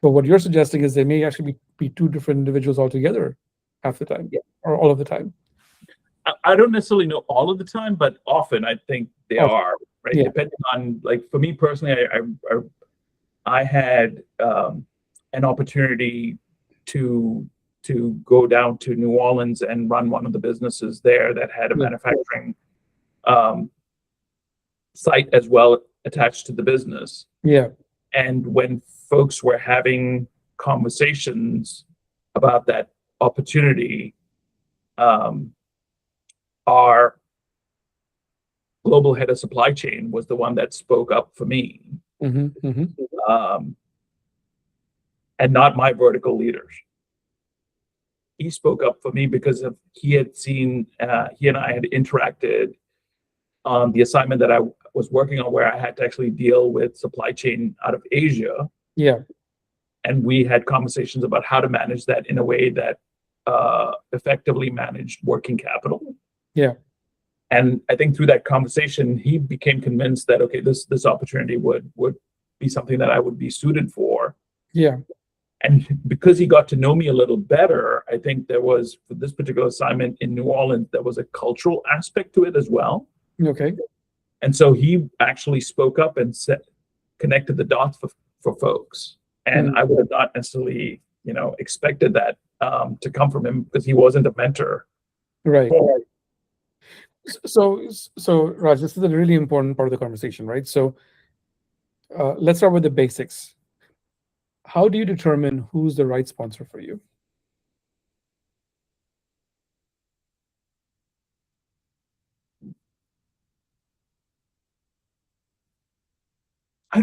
but what you're suggesting is they may actually be two different individuals altogether, half the time Yeah. or all of the time. I don't necessarily know all of the time, but often I think they Oh, are, right? yeah, Depending on, like, for me personally, I had an opportunity to go down to New Orleans and run one of the businesses there that had a yeah, manufacturing um, site as well attached to the business. yeah. And when folks were having conversations about that opportunity, um, our global head of supply chain was the one that spoke up for me, Hmm. Hmm. um, and not my vertical leaders. He spoke up for me because of he had seen he and I had interacted on the assignment that I was working on, where I had to actually deal with supply chain out of Asia, Yeah, and we had conversations about how to manage that in a way that effectively managed working capital. yeah, And I think through that conversation, he became convinced that, okay, this opportunity would be something that I would be suited for. yeah. And because he got to know me a little better, I think there was, for this particular assignment in New Orleans, there was a cultural aspect to it as well. Okay. And so he actually spoke up and connected the dots for folks. And Mm, I would have not necessarily, expected that to come from him, because he wasn't a mentor. right. So Raj, this is a really important part of the conversation, right? So let's start with the basics. How do you determine who's the right sponsor for you? I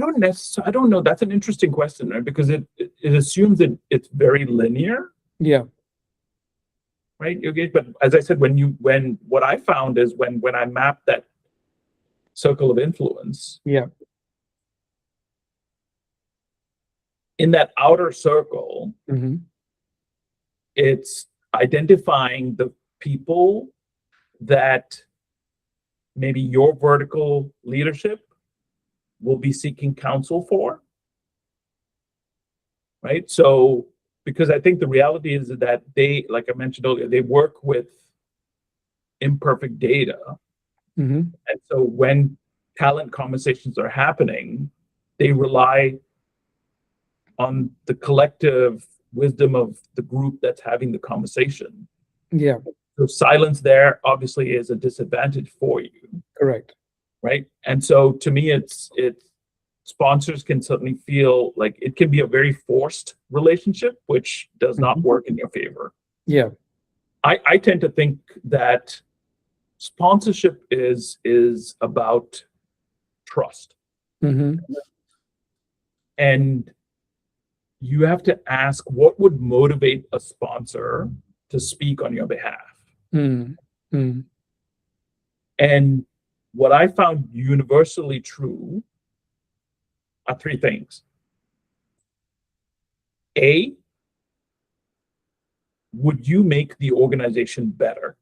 don't know. That's an interesting question, right? Because it assumes that it's very linear, Yeah. right, Yogesh? But as I said, when what I found is when I mapped that circle of influence, Yeah. in that outer circle, Hmm. it's identifying the people that maybe your vertical leadership will be seeking counsel for, right? So, because I think the reality is that they, like I mentioned earlier, they work with imperfect data. Hmm. And so when talent conversations are happening, they rely on the collective wisdom of the group that's having the conversation. Yeah. So silence there obviously is a disadvantage for you, Correct. right? And so to me, it's sponsors can certainly feel like it can be a very forced relationship, which does not Hmm. work in your favor. Yeah. I tend to think that sponsorship is about trust, Hmm. and you have to ask what would motivate a sponsor to speak on your behalf. Mm. Mm. And what I found universally true are three things. A, would you make the organization better?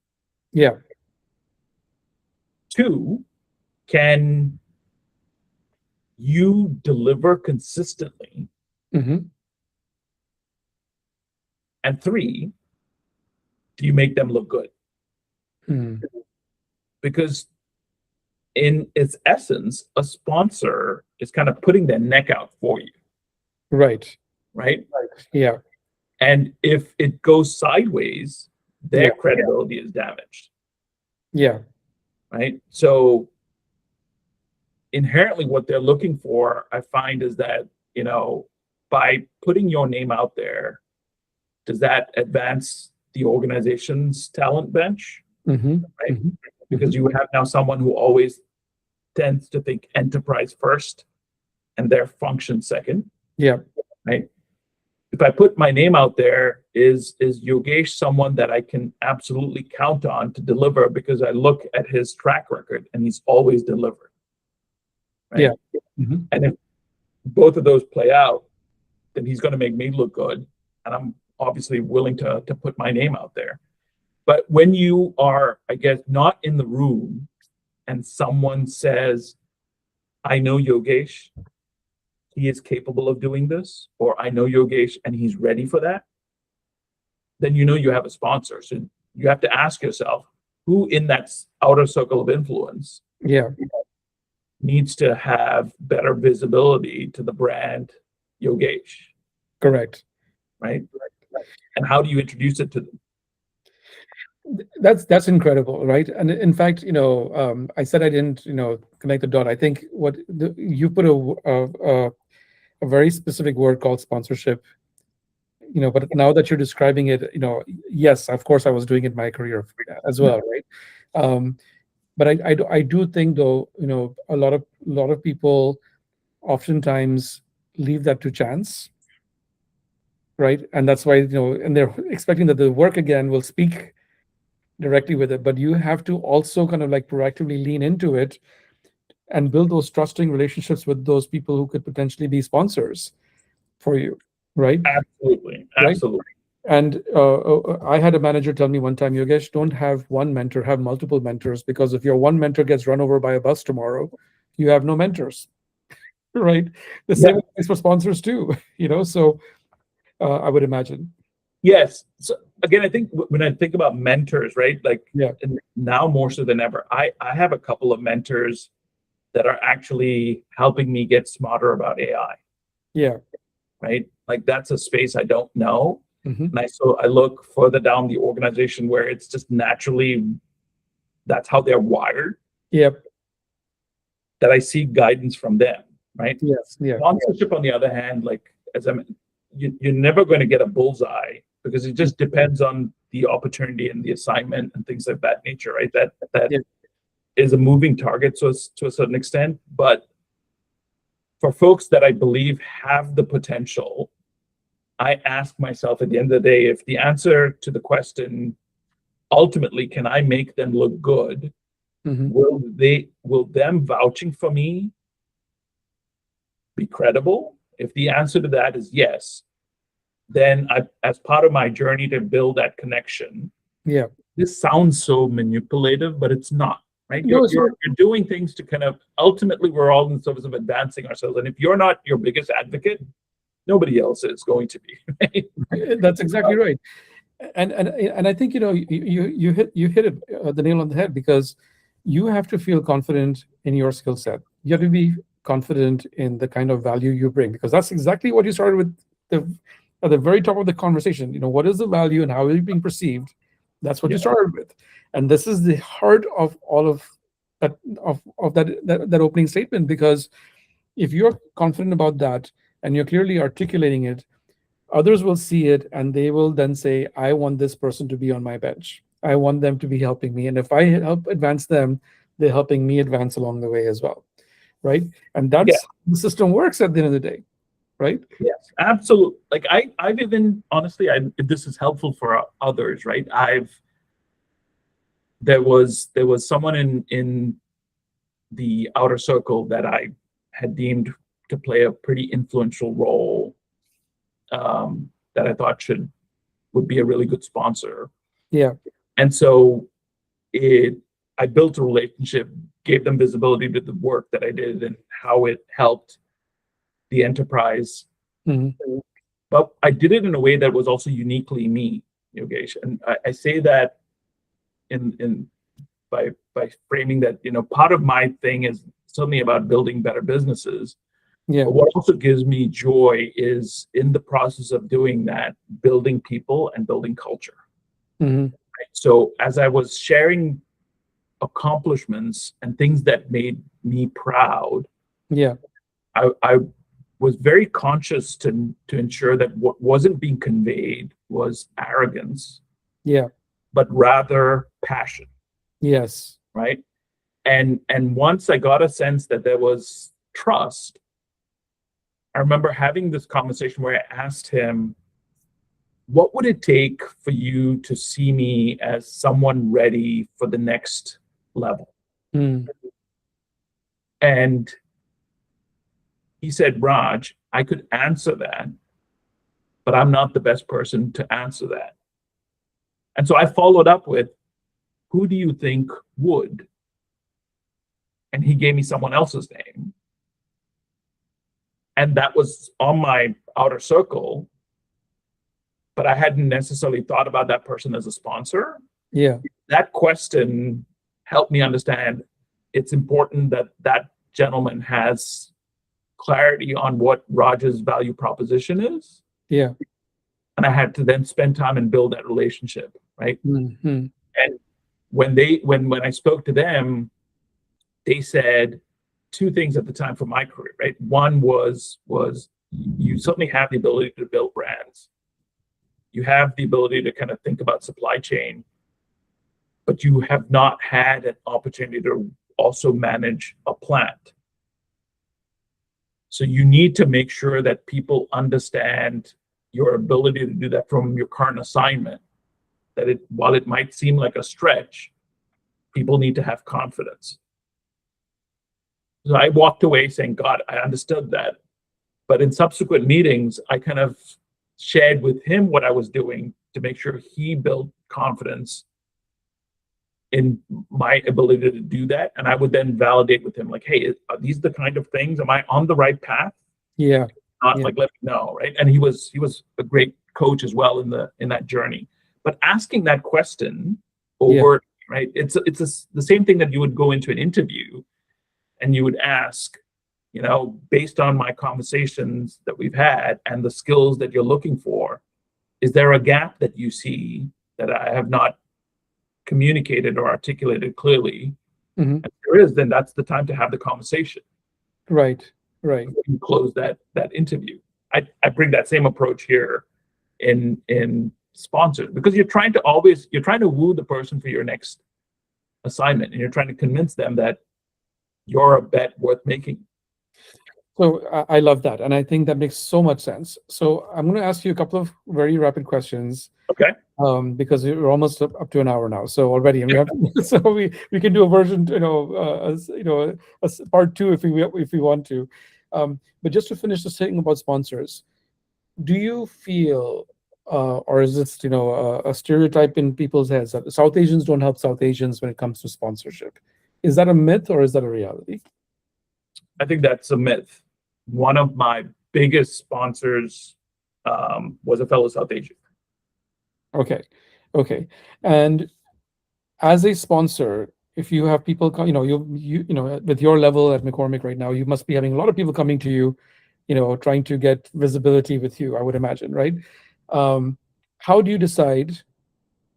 Yeah. Two, can you deliver consistently? Hmm. And three, do you make them look good? Mm. Because in its essence, a sponsor is kind of putting their neck out for you, Right. right? Yeah. And if it goes sideways, Yeah. their credibility is damaged, Yeah. right? So inherently, what they're looking for, I find, is that, by putting your name out there, does that advance the organization's talent bench, Hmm. right? Hmm. Hmm. Because you have now someone who always tends to think enterprise first and their function second, Yeah. right? if I put my name out there, is Yogesh someone that I can absolutely count on to deliver, because I look at his track record and he's always delivered, right? Yeah. Mhm. And if both of those play out, then he's going to make me look good, and I'm obviously willing to put my name out there. But when you are, I guess, not in the room and someone says, I know Yogesh, he is capable of doing this, or I know Yogesh and he's ready for that, then you know you have a sponsor. So you have to ask yourself, who in that outer circle of influence Yeah. needs to have better visibility to the brand Yogesh, Correct. right? And how do you introduce it to them? That's incredible, right? And in fact, I said I didn't, connect the dot. I think you put a very specific word called sponsorship. But now that you're describing it, yes, of course, I was doing it in my career as well, right? Um, but I do think though, a lot of people oftentimes leave that to chance, right? And that's why, and they're expecting that the work again will speak directly with it, but you have to also kind of like proactively lean into it and build those trusting relationships with those people who could potentially be sponsors for you, right? Absolutely, Right. absolutely. And I had a manager tell me one time, Yogesh, don't have one mentor, have multiple mentors, because if your one mentor gets run over by a bus tomorrow, you have no mentors, right? The Yeah. same applies for sponsors too, so I would imagine. Yes. So again, I think when I think about mentors, right? Like Yeah. now more so than ever, I have a couple of mentors that are actually helping me get smarter about AI, Yeah. right? Like that's a space I don't know. Hmm. And I look further down the organization where it's just naturally, that's how they're wired, Yep. that I seek guidance from them, right? Yes. Yeah. Sponsorship, on the other hand, like you're never going to get a bullseye, because it just depends on the opportunity and the assignment and things of that nature, right? That Yeah. is a moving target to a certain extent. But for folks that I believe have the potential, I ask myself at the end of the day, if the answer to the question, ultimately, can I make them look good? Hmm. Will them vouching for me be credible? If the answer to that is yes, then as part of my journey to build that connection, Yeah. this sounds so manipulative, but it's not, right? No, You're doing things to kind of, ultimately, we're all in the service of advancing ourselves. And if you're not your biggest advocate, nobody else is going to be. Right? that's exactly right. And I think you hit it, the nail on the head, because you have to feel confident in your skill set. You have to be confident in the kind of value you bring, because that's exactly what you started with at the very top of the conversation. What is the value and how are you being perceived? That's what Yeah. you started with, and this is the heart of all of that of that opening statement. Because if you're confident about that and you're clearly articulating it, others will see it and they will then say, I want this person to be on my bench. I want them to be helping me. And if I help advance them, they're helping me advance along the way as well. Right. And Yeah. that's how the system works at the end of the day. Right. Yes, absolutely. Like I've even, honestly, this is helpful for others, right? There was someone in the outer circle that I had deemed to play a pretty influential role, that I thought would be a really good sponsor. Yeah. And so I built a relationship, gave them visibility to the work that I did and how it helped the enterprise. Hmm. But I did it in a way that was also uniquely me, Yogesh. And I say that in by framing that, part of my thing is certainly about building better businesses. Yeah. But what also gives me joy is, in the process of doing that, building people and building culture. Hmm. Right? So as I was sharing accomplishments and things that made me proud, Yeah. I was very conscious to ensure that what wasn't being conveyed was arrogance, Yeah. but rather passion, Yes. right? And once I got a sense that there was trust, I remember having this conversation where I asked him, what would it take for you to see me as someone ready for the next level? Mm. And he said, Raj, I could answer that, but I'm not the best person to answer that. And so I followed up with, who do you think would? And he gave me someone else's name. And that was on my outer circle, but I hadn't necessarily thought about that person as a sponsor. Yeah. That question helped me understand it's important that that gentleman has clarity on what Raj's value proposition is. Yeah. And I had to then spend time and build that relationship, right? Mm-hmm. And when I spoke to them, they said two things at the time for my career, right? One was you certainly have the ability to build brands. You have the ability to kind of think about supply chain, but you have not had an opportunity to also manage a plant. So you need to make sure that people understand your ability to do that from your current assignment, that while it might seem like a stretch, people need to have confidence. So I walked away saying, God, I understood that. But in subsequent meetings, I kind of shared with him what I was doing to make sure he built confidence in my ability to do that. And I would then validate with him, like, hey, are these the kind of things? Am I on the right path? Yeah. Not like, let me know, right? And he was a great coach as well in that journey. But asking that question over, right? It's the same thing that you would go into an interview and you would ask, based on my conversations that we've had and the skills that you're looking for, is there a gap that you see that I have not communicated or articulated clearly? Mm-hmm. If there is, then that's the time to have the conversation. Right. And close that interview. I bring that same approach here in sponsors, because you're trying to woo the person for your next assignment, and you're trying to convince them that you're a bet worth making. So I love that, and I think that makes so much sense. So I'm going to ask you a couple of very rapid questions. Okay. Because we're almost up to an hour now, so already, and we have so we can do a version, a part two if we want to. But just to finish this thing about sponsors, do you feel, or is this a stereotype in people's heads that South Asians don't help South Asians when it comes to sponsorship? Is that a myth or is that a reality? I think that's a myth. One of my biggest sponsors was a fellow South Asian. Okay. And as a sponsor, if you have people, with your level at McCormick right now, you must be having a lot of people coming to you, trying to get visibility with you, I would imagine, right? How do you decide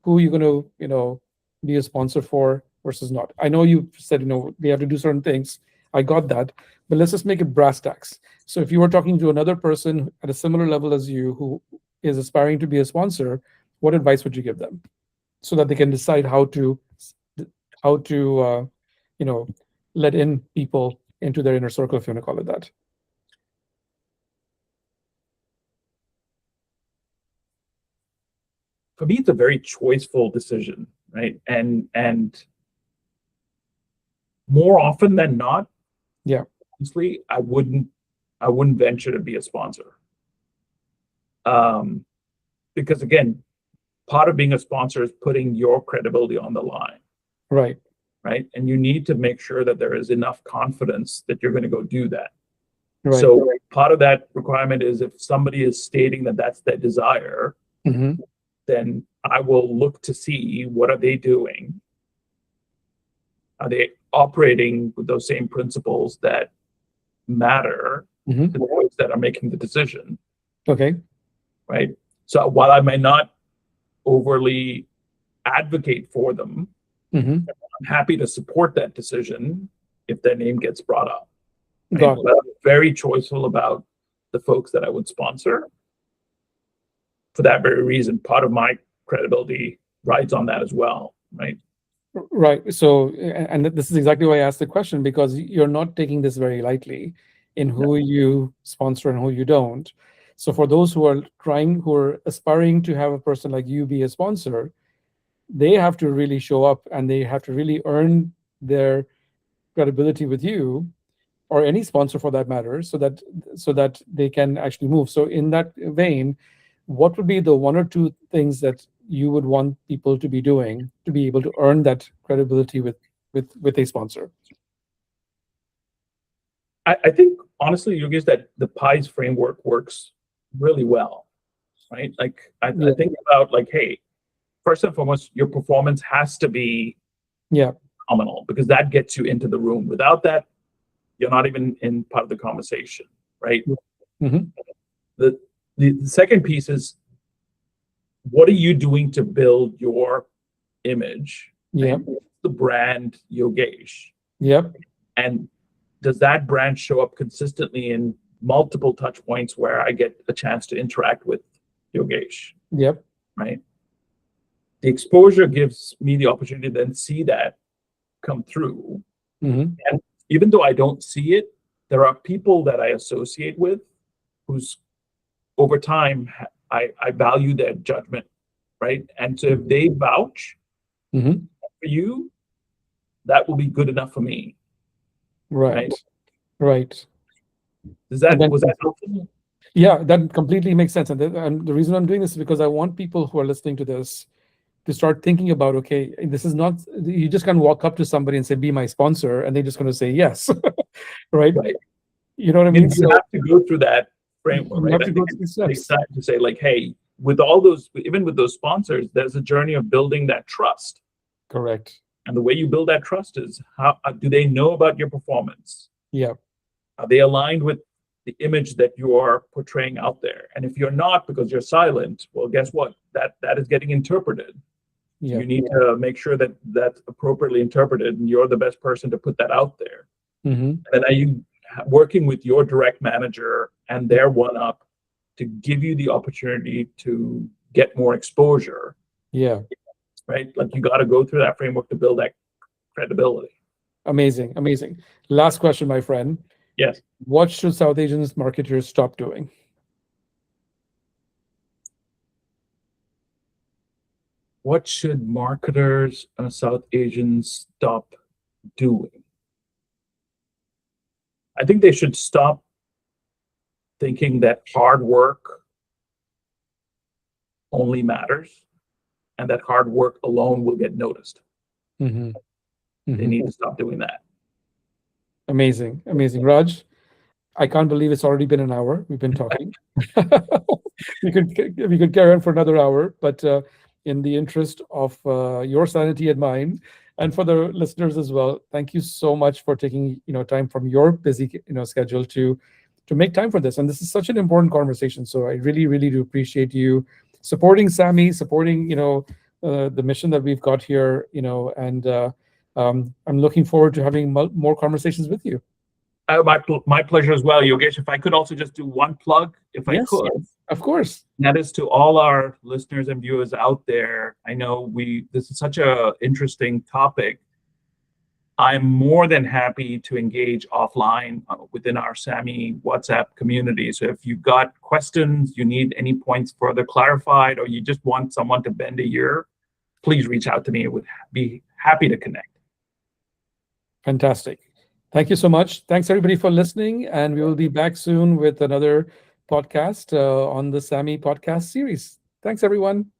who you're going to, be a sponsor for versus not? I know you said, we have to do certain things. I got that, but let's just make it brass tacks. So if you were talking to another person at a similar level as you who is aspiring to be a sponsor, what advice would you give them so that they can decide how to let in people into their inner circle, if you want to call it that? For me, it's a very choiceful decision, right? And more often than not, honestly, I wouldn't venture to be a sponsor. Because again, part of being a sponsor is putting your credibility on the line. Right. And you need to make sure that there is enough confidence that you're going to go do that. Right. So part of that requirement is if somebody is stating that that's their desire, mm-hmm. then I will look to see what are they doing. Are they operating with those same principles that matter mm-hmm. to the folks that are making the decision? Okay. Right. So while I may not overly advocate for them, mm-hmm. I'm happy to support that decision if their name gets brought up. Got it. But I'm very choiceful about the folks that I would sponsor. For that very reason, part of my credibility rides on that as well, right? Right. So, and this is exactly why I asked the question, because you're not taking this very lightly in who you sponsor and who you don't. So for those who are aspiring to have a person like you be a sponsor, they have to really show up and they have to really earn their credibility with you or any sponsor for that matter, so that they can actually move. So in that vein, what would be the one or two things that you would want people to be doing to be able to earn that credibility with a sponsor? I think honestly, Yogesh, that the pies framework works really well, right? Like I Yeah. think about like, hey, first and foremost, your performance has to be Yeah. phenomenal because that gets you into the room. Without that, you're not even in part of the conversation, right? Hmm. The the second piece is what are you doing to build your image, Yeah. right? What's the brand Yogesh? Yep. And does that brand show up consistently in multiple touch points where I get a chance to interact with Yogesh, Yep. right? The exposure gives me the opportunity to then see that come through. Hmm. And even though I don't see it, there are people that I associate with whose over time I value their judgment, right? And so if they vouch Hmm. for you, that will be good enough for me, right? Right. Right. Is And that then, was that helpful? yeah, that completely makes sense. And the reason I'm doing this is because I want people who are listening to this to start thinking about, okay, this is not, you just can't walk up to somebody and say, be my sponsor, and they're just going to say yes, right? Right. You know what I You, mean? you So have to go through that framework, you right? have I to think go through the it takes steps. time to say, like, hey, with all those, even with those sponsors, there's a journey of building that trust. Correct. And the way you build that trust is how do they know about your performance? Yeah. Are they aligned with the image that you are portraying out there? And if you're not because you're silent, well, guess what? That is getting interpreted. So Yeah. you need to make sure that that's appropriately interpreted, and you're the best person to put that out there. Hmm. And are you working with your direct manager and their one up to give you the opportunity to get more exposure, Yeah. right? Like you got to go through that framework to build that credibility. Amazing. Amazing. Last question, my friend. Yes. What should South Asians marketers stop doing? What should marketers South Asians stop doing? I think they should stop thinking that hard work only matters and that hard work alone will get noticed. Hmm. They Hmm. need to stop doing that. Amazing. Amazing. Raj, I can't believe it's already been an hour. We've been talking. We could carry on for another hour, but in the interest of your sanity and mine, and for the listeners as well, thank you so much for taking time from your busy schedule to make time for this. And this is such an important conversation. So I really, really do appreciate you supporting SAMI, supporting the mission that we've got here. And I'm looking forward to having more conversations with you. My pleasure as well, Yogesh. If I could also just do one plug, if I Yes, could, of course. that is to all our listeners and viewers out there. I know this is such a interesting topic. I'm more than happy to engage offline within our SAMI WhatsApp community. So if you've got questions, you need any points further clarified, or you just want someone to bend a ear, please reach out to me. I would be happy to connect. Fantastic. Thank you so much. Thanks everybody for listening, and we will be back soon with another podcast on the SAMI podcast series. Thanks everyone.